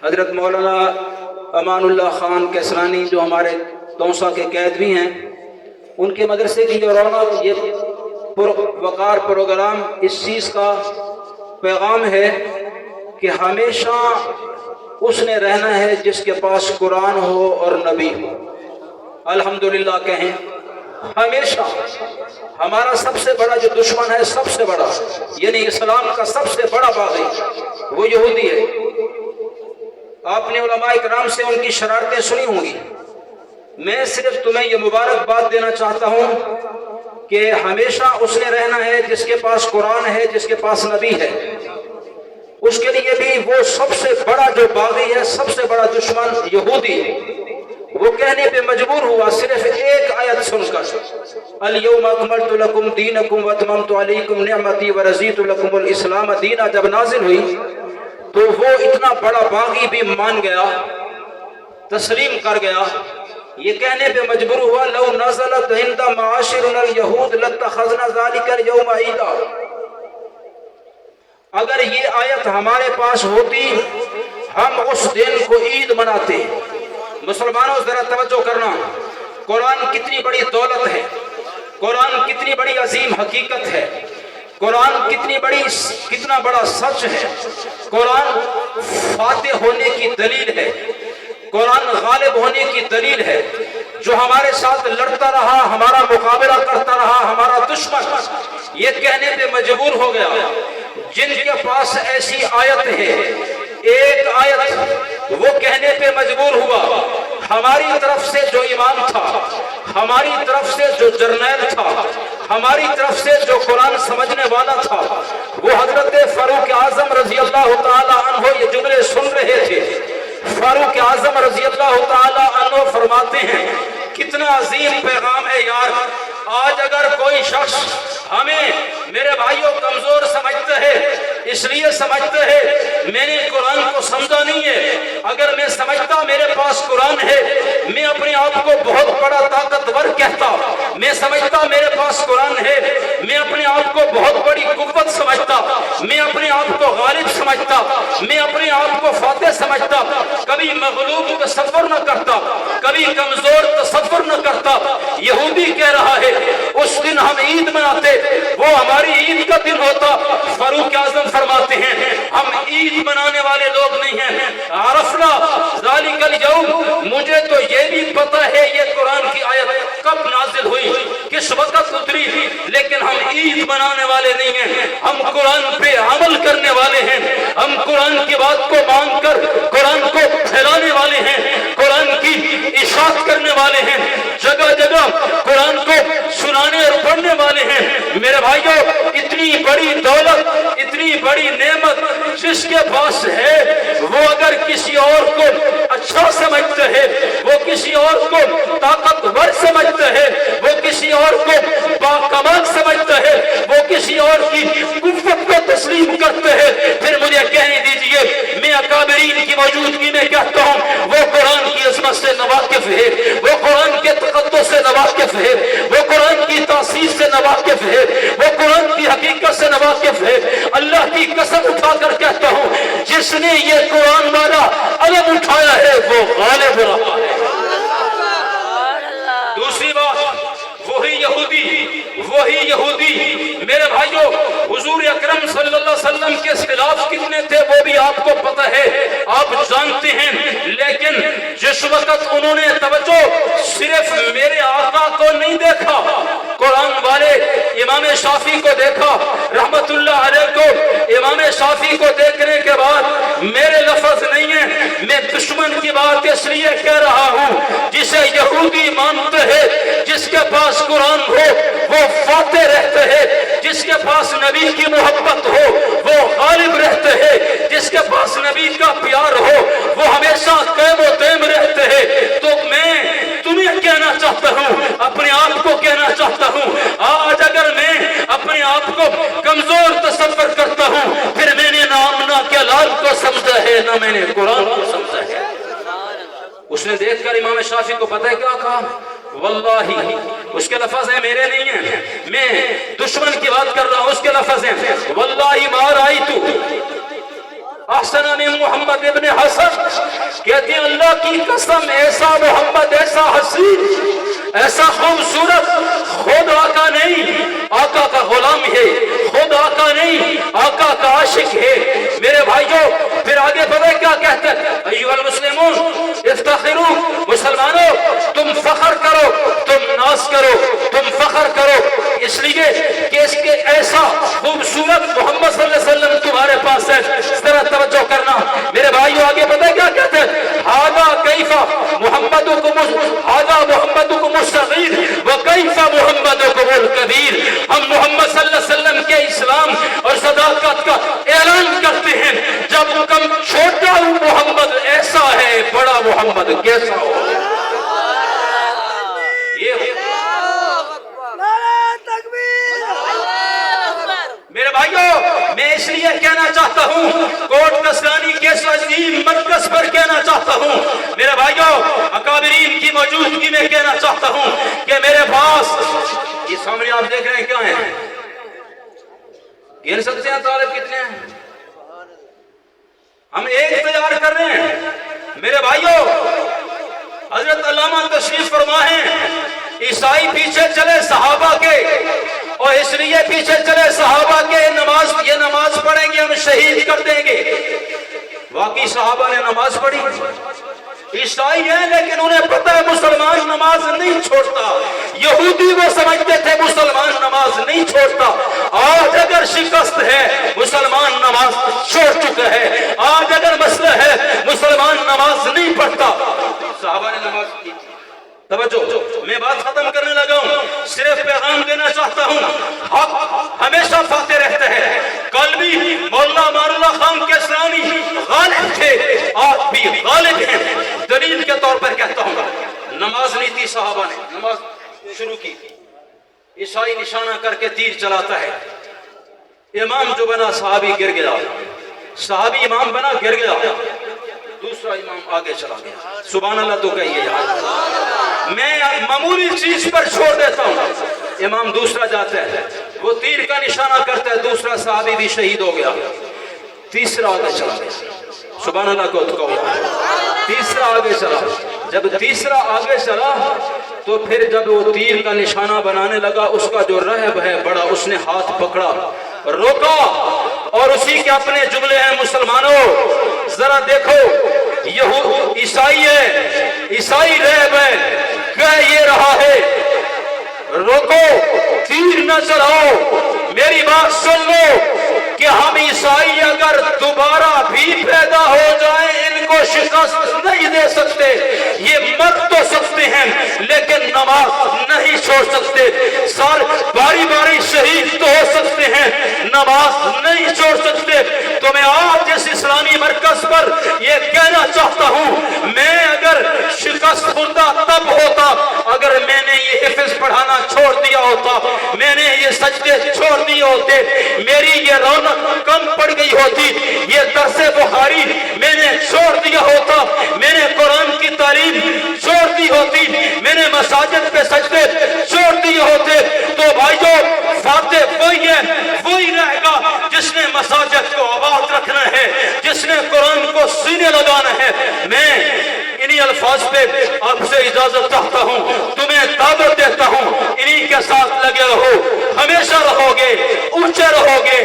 حضرت مولانا امان اللہ خان کیسرانی جو ہمارے توسا کے قید بھی ہیں، ان کے مدرسے کی جو رونق، یہ وقار پروگرام اس چیز کا پیغام ہے کہ ہمیشہ اس نے رہنا ہے جس کے پاس قرآن ہو اور نبی ہو۔ الحمدللہ کہیں، ہمیشہ ہمارا سب سے بڑا جو دشمن ہے، سب سے بڑا یعنی اسلام کا سب سے بڑا باغی، وہ یہودی ہے۔ آپ نے علماء کرام سے ان کی شرارتیں سنی ہوں گی، میں صرف تمہیں یہ مبارکباد دینا چاہتا ہوں کہ ہمیشہ اس نے رہنا ہے جس کے پاس قرآن ہے، جس کے پاس نبی ہے۔ اس کے لیے بھی وہ سب سے بڑا جو باغی ہے، سب سے بڑا دشمن یہودی ہے۔ وہ کہنے پہ مجبور ہوا صرف ایک آیت سن کر، الیوم اکملت لکم دینکم واتممت علیکم نعمتی ورضیت لکم الاسلام دینا جب نازل ہوئی تو وہ اتنا بڑا باغی بھی مان گیا، تسلیم کر گیا۔ یہ کہنے پہ مجبور ہوا لو نزلت عند معاشرنا الیہود لاتخذنا ذلک اليوم عیدا، اگر یہ آیت ہمارے پاس ہوتی ہم اس دن کو عید مناتے۔ مسلمانوں ذرا توجہ کرنا، قرآن کتنی بڑی دولت ہے، قرآن کتنی بڑی عظیم حقیقت ہے، قرآن کتنا بڑا سچ ہے، قرآن فاتح ہونے کی دلیل ہے، قرآن غالب ہونے کی دلیل ہے۔ جو ہمارے ساتھ لڑتا رہا، ہمارا مقابلہ کرتا رہا، ہمارا دشمن، یہ کہنے پہ مجبور ہو گیا جن کے پاس ایسی آیت ہے، ایک آیت، وہ کہنے پہ مجبور ہوا ہماری طرف سے جو امام تھا، ہماری طرف سے جو جرنیل تھا، ہماری طرف سے جو قرآن سمجھنے والا تھا، وہ حضرت فاروق اعظم رضی اللہ تعالی عنہ یہ جملے سن رہے تھے۔ فاروق اعظم رضی اللہ تعالی عنہ فرماتے ہیں کتنا عظیم پیغام ہے یار۔ آج اگر کوئی شخص ہمیں میرے بھائیوں کمزور سمجھتا ہے، اس لیے سمجھتا ہے میں نے قرآن کو سمجھا نہیں ہے۔ اگر میں سمجھتا میرے پاس قرآن ہے، میں اپنے آپ کو بہت بڑا طاقتور کہتا۔ میں سمجھتا میرے پاس قرآن ہے، میں اپنے آپ کو بہت بڑی قوت سمجھتا، میں اپنے آپ کو غالب سمجھتا، میں اپنے آپ کو فاتح سمجھتا، کبھی مغلوب تصور نہ کرتا، کبھی کمزور تصور نہ کرتا۔ یہودی کہہ رہا ہے اس دن ہم عید مناتے، وہ ہماری عید کا دن ہوتا۔ فاروق اعظم فرماتے ہیں ہم عید منانے والے لوگ نہیں ہیں۔ عرفنا ذالک الیوم، مجھے تو یہ بھی پتا ہے یہ قرآن کی آیت کب نازل ہوئی، کس وقت اتری، لیکن ہم عید منانے والے نہیں ہیں، ہم قرآن پہ عمل کرنے والے ہیں، ہم قرآن کی بات کو مان کر قرآن کو پھیلانے والے ہیں، قرآن کی اشاعت کرنے والے ہیں، جگہ جگہ قرآن کو سنانے اور پڑھنے والے ہیں۔ میرے بھائیوں، اتنی بڑی دولت، اتنی بڑی نعمت جس کے پاس ہے، وہ اگر کسی اور کو اچھا سمجھتا ہے، وہ کسی اور کو طاقتور سمجھتا ہے، وہ کسی اور کو باکمال سمجھتا ہے، وہ کسی اور کی قوت کو تسلیم کرتا ہے، پھر مجھے کہنے دیجئے میں اکابرین کی موجودگی میں کہتا ہوں وہ قرآن کی عظمت سے ناواقف ہے، وہ قرآن کے تقدس سے ناواقف ہے، وہ قرآن کی تاسیس سے ناواقف ہے، وہ قرآن کی حقیقت سے ناواقف ہے۔ اللہ کی قسم اٹھا کر کہتا ہوں جس نے یہ قرآن والا علم اٹھایا ہے وہ غالب رہا ہے۔ دوسری بات، وہی یہودی میرے بھائیوں حضور اکرم صلی اللہ علیہ وسلم کے خلاف کتنے تھے وہ بھی آپ کو پتہ ہے، آپ جانتے ہیں، لیکن جس وقت انہوں نے توجہ صرف میرے آقا کو نہیں دیکھا، قرآن والے امام شافعی کو دیکھا رحمت اللہ علیہ کو، امام شافعی کو دیکھنے کے بعد میرے لفظ نہیں ہیں، میں دشمن کی بات اس لیے کہہ رہا ہوں جسے یہودی مانتے ہیں، جس کے پاس قرآن ہو وہ فاتح رہتے ہیں، جس کے پاس نبی کی محبت ہو وہ غالب رہتے ہیں، جس کے پاس نبی کا پیار ہو وہ ہمیشہ قائم و دائم رہتے ہیں۔ تو میں تمہیں کہنا چاہتا ہوں، اپنے آپ کو کہنا چاہتا ہوں، آج اگر میں اپنے آپ کو کمزور تصور کرتا ہوں پھر میں نے نہ امنا کے لال کو سمجھا ہے نہ میں نے قرآن کو سمجھا ہے۔ اس نے دیکھ کر امام شافعی کو پتہ ہے کیا کہا؟ واللہ، اس کے لفظ ہیں میرے نہیں ہیں، میں دشمن کی بات کر رہا ہوں، اس کے لفظ ہیں واللہ ما رأیت احسن من محمد ابن حسن، کہتے ہیں اللہ کی قسم ایسا محمد، ایسا حسین، ایسا خوبصورت، خود آقا نہیں، آقا کا غلام ہے، خود آقا نہیں، آقا کا عاشق ہے۔ میرے بھائیوں پھر آگے بڑھے کیا کہتے ہیں، ایھا المسلمون افتخروا، مسلمانوں تم فخر کرو، تم ناز کرو، تم فخر کرو، اس لیے کہ اس کے ایسا خوبصورت محمد صلی اللہ علیہ وسلم تمہارے پاس ہے۔ ذرا توجہ کرنا میرے بھائیوں، آگے بتائیں کیا کہتے ہیں، ھذا کیف محمدکم، ھذا محمدکم الصغیر وکیف محمدکم الکبیر۔ ہم محمد صلی اللہ علیہ وسلم کے اسلام اور صداقت کا اعلان کرتے ہیں جب کم چھوٹا محمد ایسا ہے، بڑا محمد کیسا ہو۔ میرے بھائیوں میں اس لیے کہنا چاہتا ہوں، کوٹ کسرانی کے عظیم مرکز پر کہنا چاہتا ہوں، میرے بھائیوں اکابرین کی موجودگی میں کہنا چاہتا ہوں کہ میرے پاس یہ سامنے آپ دیکھ رہے ہیں کیا ہیں، گن سکتے ہیں طالب کتنے ہیں؟ ہم ایک تیار کر رہے ہیں۔ میرے بھائیوں حضرت علامہ تشریف فرما ہیں، عیسائی پیچھے چلے صحابہ کے، اور اس لیے پیچھے چلے صحابہ کے، نماز یہ نماز پڑھیں گے ہم شہید کر دیں گے۔ واقعی صحابہ نے نماز پڑھی، عیسائی ہیں لیکن انہیں پتہ ہے مسلمان نماز نہیں چھوڑتا، یہودی وہ سمجھتے تھے مسلمان نماز نہیں چھوڑتا۔ آج اگر شکست ہے مسلمان نماز چھوڑ چکا ہے، آج اگر مسئلہ ہے مسلمان نماز نہیں پڑھتا۔ صحابہ نے نماز کی، توجہ میں بات ختم کرنے لگا ہوں، صرف پیغام دینا چاہتا ہوں، حق ہمیشہ فاتح رہتا ہے۔ کل بھی مولانا امان اللہ خان کسرانی غالب تھے، آج بھی غالب ہیں۔ دلیل کے طور پر کہتا ہوں، نماز نہیں تھی صحابہ نے، نماز شروع کی، عیسائی نشانہ کر کے تیر چلاتا ہے، امام جو بنا صحابی گر گیا، صحابی امام بنا گر گیا، دوسرا امام آگے چلا گیا۔ سبحان اللہ تو کہیے یار، میں معمولی چیز پر چھوڑ دیتا ہوں، امام دوسرا جاتا ہے، وہ تیر کا نشانہ کرتا ہے، دوسرا صحابی بھی شہید ہو گیا، تیسرا آگے چلا گیا۔ سبحان اللہ کو کہو، تیسرا آگے چلا۔ جب تیسرا آگے چلا تو پھر جب وہ تیر کا نشانہ بنانے لگا، اس کا جو رہب ہے بڑا، اس نے ہاتھ پکڑا، روکا، اور اسی کے اپنے جملے ہیں، مسلمانوں ذرا دیکھو، عیسائی ہے، عیسائی رہب ہے، کہہ یہ رہا ہے روکو، تیر نہ چلاؤ، میری بات سن لو کہ ہم عیسائی اگر دوبارہ بھی پیدا ہو جائیں ان کو شکست نہیں دے سکتے، یہ مر تو سکتے ہیں لیکن نماز نہیں چھوڑ سکتے، سال باری باری شہید تو ہو سکتے ہیں، نماز نہیں چھوڑ سکتے۔ تو میں آج اس اسلامی مرکز پر یہ کہنا چاہتا ہوں، میں اگر شکست خوردہ تب ہوتا اگر میں نے یہ حفظ پڑھانا چھوڑ دیا ہوتا، میں نے یہ سجدے چھوڑ دیے ہوتے، میری یہ رونق کم پڑ گئی ہوتی، یہ درس بخاری میں نے چھوڑ دیا ہوتا، میں نے قرآن کی تعلیم چھوڑ دی ہوتی، میں نے مساجد پہ سجدے چھوڑ دیے ہوتے۔ تو بھائیو فاتح وہی ہے، وہی رہے گا جس نے مساجد کو آباد رکھنا ہے، جس نے قرآن کو سینے لگانا ہے۔ میں انہی الفاظ پہ آپ سے اجازت چاہتا ہوں، تمہیں دعوت دیتا ہوں، انہی کے ساتھ لگے رہو، ہمیشہ رہو گے، اونچے رہو گے،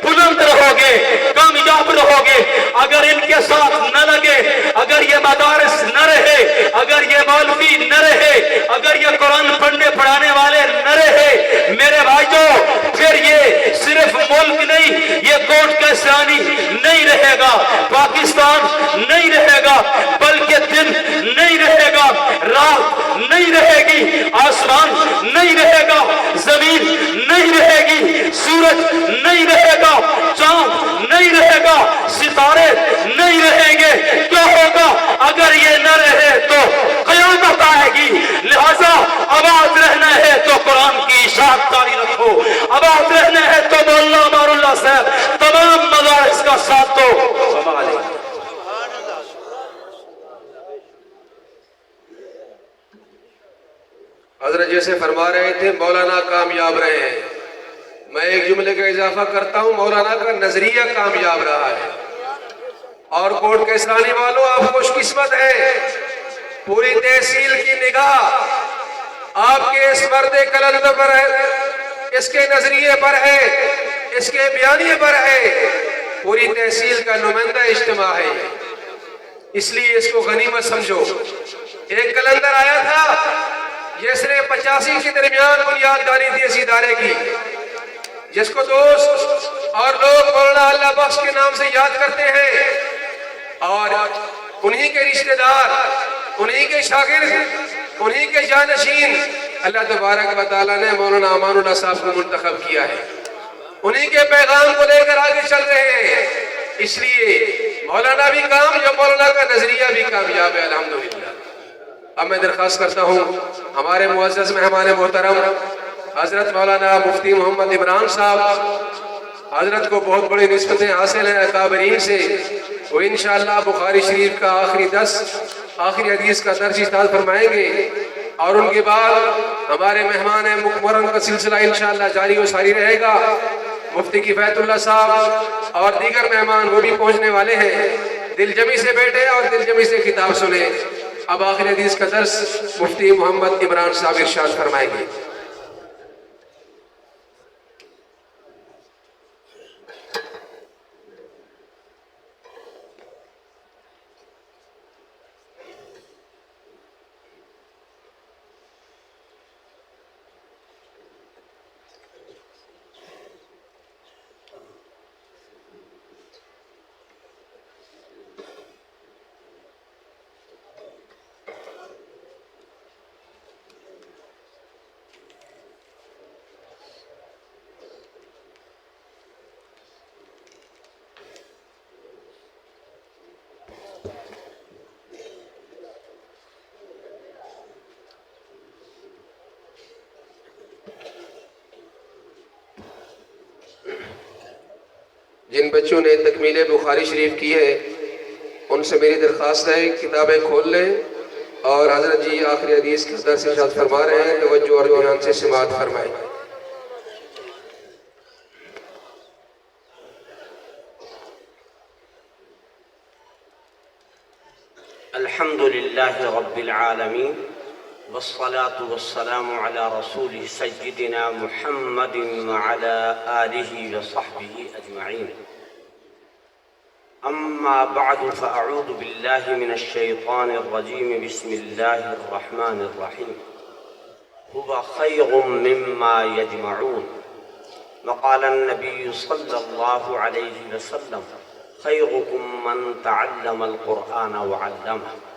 بلند رہو گے، کامیاب رہو گے۔ اگر ان کے ساتھ نہ لگے، اگر یہ مدارس نہ رہے، اگر یہ مولوی نہ رہے، اگر یہ قرآن پڑھنے پڑھانے والے نہ رہے، میرے بھائیوں پھر یہ صرف ملک نہیں، یہ کوٹ کسرانی نہیں رہے گا، پاکستان نہیں رہے گا، بلکہ دن نہیں رہے گا، رات نہیں رہے گی، آسمان نہیں رہے گا، زمین نہیں رہے گی، سورج نہیں رہے گا، چاند نہیں رہے گا، ستارے نہیں رہیں گے۔ کیا ہوگا اگر یہ نہ رہے تو قیامت آئے گی۔ لہذا آباد رہنا ہے تو قرآن کی اشاعت جاری رکھو، آباد رہنا ہے تو مولانا امان اللہ صاحب تمام مدارس کا ساتھ دو۔ حضرت جیسے فرما رہے تھے مولانا کامیاب رہے ہیں، میں ایک جملے کا اضافہ کرتا ہوں، مولانا کا نظریہ کامیاب رہا ہے۔ اور کوٹ کیسرانی والوں آپ خوش قسمت ہیں، پوری تحصیل کی نگاہ آپ کے اس مرد کلند پر ہے، اس کے نظریے پر ہے، اس کے بیانیے پر ہے۔ پوری تحصیل کا نمائندہ اجتماع ہے، اس لیے اس کو غنیمت سمجھو۔ ایک کلندر آیا تھا جس نے 85 کے درمیان بنیاد ڈالی تھی اس ادارے کی، جس کو دوست اور لوگ مولانا اللہ بخش کے نام سے یاد کرتے ہیں، اور انہی کے رشتہ دار، انہی کے شاگرد، انہی کے جانشین اللہ تبارک و تعالیٰ نے مولانا امان اللہ صاحب کو منتخب کیا ہے، انہی کے پیغام کو لے کر آگے چل رہے ہیں۔ اس لیے مولانا بھی کام، جو مولانا کا نظریہ بھی کامیاب ہے الحمدللہ۔ اب میں درخواست کرتا ہوں ہمارے معزز مہمان محترم حضرت مولانا مفتی محمد عمران صاحب، حضرت کو بہت بڑی نسبتیں حاصل ہیں اکابرین سے، وہ انشاءاللہ بخاری شریف کا آخری حدیث کا درس ارشاد فرمائیں گے، اور ان کے بعد ہمارے مہمان مکمرن کا سلسلہ انشاءاللہ جاری و ساری رہے گا۔ مفتی کفایت اللہ صاحب اور دیگر مہمان وہ بھی پہنچنے والے ہیں، دل جمی سے بیٹھے اور دل جمی سے خطاب سنیں۔ اب آخری حدیث کا درس مفتی محمد عمران صاحب ارشاد فرمائیں گے۔ جن بچوں نے تکمیل بخاری شریف کی ہے ان سے میری درخواست ہے کتابیں کھول لیں، اور حضرت جی آخری حدیث کا درس ارشاد فرما رہے ہیں، توجہ اور دھیان سے سماعت فرمائیں۔ الحمد لله رب العالمين، والصلاة والسلام على رسوله سيدنا محمد وعلى آله وصحبه أجمعين. أما بعد، فأعوذ بالله من الشيطان الرجيم. بسم الله الرحمن الرحيم. هو خير مما يجمعون. وقال النبي صلى الله عليه وسلم: خيركم من تعلم القرآن وعلمه.